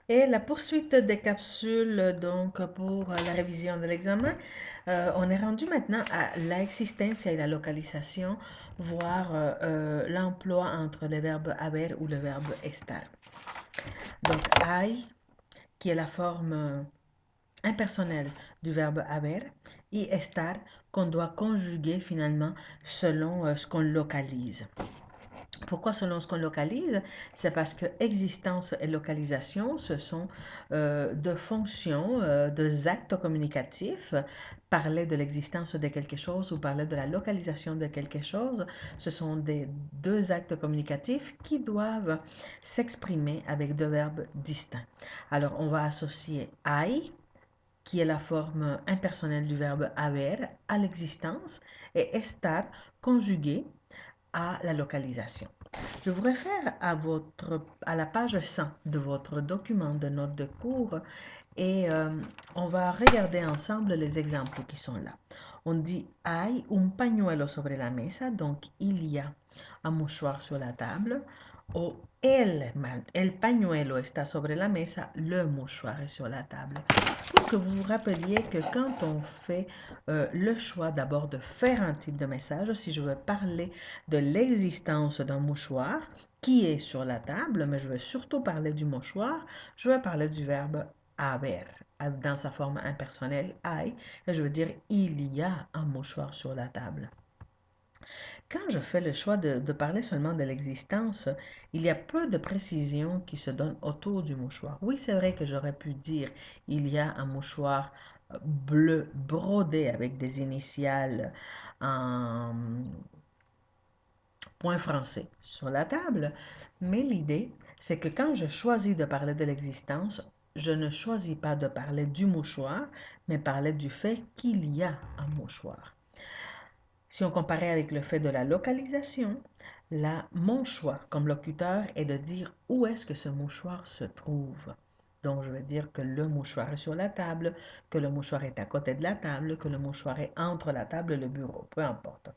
Et la poursuite des capsules, donc pour la révision de l'examen, on est rendu maintenant à la existencia et la localisation, voire l'emploi entre les verbes haber ou le verbe estar. Donc, hay, qui est la forme impersonnelle du verbe haber, et estar, qu'on doit conjuguer finalement selon ce qu'on localise. Pourquoi selon ce qu'on localise? C'est parce que existence et localisation, ce sont deux fonctions, deux actes communicatifs. Parler de l'existence de quelque chose ou parler de la localisation de quelque chose, ce sont des deux actes communicatifs qui doivent s'exprimer avec deux verbes distincts. Alors, on va associer hay, qui est la forme impersonnelle du verbe haber, à l'existence, et estar, conjugué à la localisation. Je vous réfère à la page 100 de votre document de notes de cours et on va regarder ensemble les exemples qui sont là. On dit hay un pañuelo sobre la mesa, donc il y a un mouchoir sur la table. O el pañuelo está sobre la mesa, le mouchoir est sur la table. Pour que vous vous rappeliez que quand on fait le choix d'abord de faire un type de message, si je veux parler de l'existence d'un mouchoir qui est sur la table, mais je veux surtout parler du mouchoir, je veux parler du verbe haber dans sa forme impersonnelle, hay, et je veux dire il y a un mouchoir sur la table. Quand je fais le choix de parler seulement de l'existence, il y a peu de précisions qui se donnent autour du mouchoir. Oui, c'est vrai que j'aurais pu dire il y a un mouchoir bleu brodé avec des initiales en point français sur la table, mais l'idée, c'est que quand je choisis de parler de l'existence, je ne choisis pas de parler du mouchoir, mais parler du fait qu'il y a un mouchoir. Si on comparait avec le fait de la localisation, là, mon choix comme locuteur est de dire où est-ce que ce mouchoir se trouve. Donc, je vais dire que le mouchoir est sur la table, que le mouchoir est à côté de la table, que le mouchoir est entre la table et le bureau, peu importe.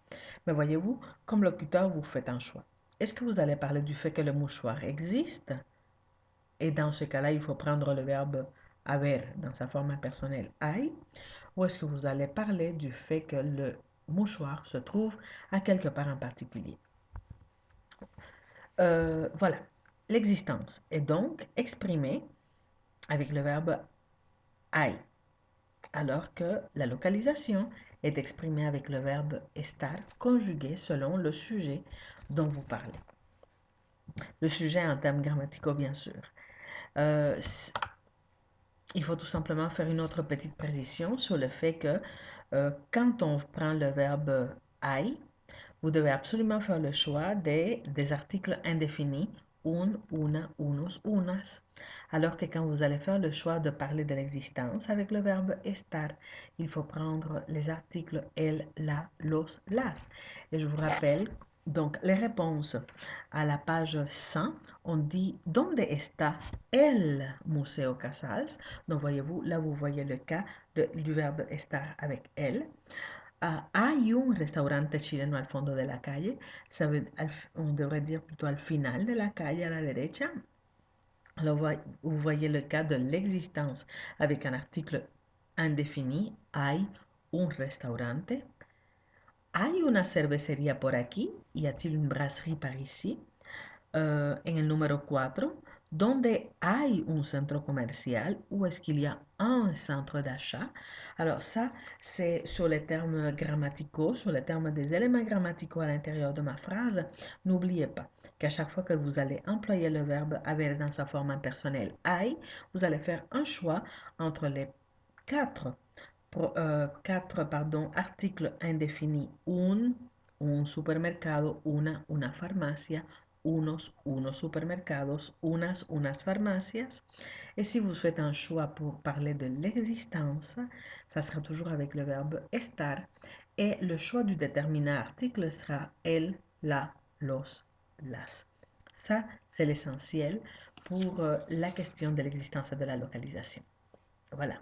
Mais voyez-vous, comme locuteur, vous faites un choix. Est-ce que vous allez parler du fait que le mouchoir existe? Et dans ce cas-là, il faut prendre le verbe haber dans sa forme impersonnelle hay. Ou est-ce que vous allez parler du fait que le mouchoir se trouve à quelque part en particulier? Voilà. L'existence est donc exprimée avec le verbe hay, alors que la localisation est exprimée avec le verbe estar, conjugué selon le sujet dont vous parlez. Le sujet en termes grammaticaux, bien sûr. Il faut tout simplement faire une autre petite précision sur le fait que quand on prend le verbe hay, vous devez absolument faire le choix des articles indéfinis, un, una, unos, unas. Alors que quand vous allez faire le choix de parler de l'existence avec le verbe estar, il faut prendre les articles el, la, los, las. Et je vous rappelle donc les réponses à la page 100. On dit donde está el Museo Casals. Donc voyez-vous, là vous voyez le cas du verbe estar avec el. Hay un restaurante chileno al fondo de la calle. On devrait dire plutôt al final de la calle à la derecha. Alors, vous voyez le cas de l'existence avec un article indéfini. Hay un restaurante. Hay una cervecería por aquí. Y a-t-il une brasserie par ici? En el número 4, donde hay un centro comercial, où est-ce qu'il y a un centre d'achat? Alors ça, c'est sur les termes grammaticaux, sur les termes des éléments grammaticaux à l'intérieur de ma phrase. N'oubliez pas qu'à chaque fois que vous allez employer le verbe haber dans sa forme impersonnelle hay, vous allez faire un choix entre les quatre, articles indéfinis un supermercado, una farmacia, unos supermercados, unas farmacias. Et si vous faites un choix pour parler de l'existence, ça sera toujours avec le verbe estar. Et le choix du déterminant article sera el, la, los, las. Ça, c'est l'essentiel pour la question de l'existence et de la localisation. Voilà.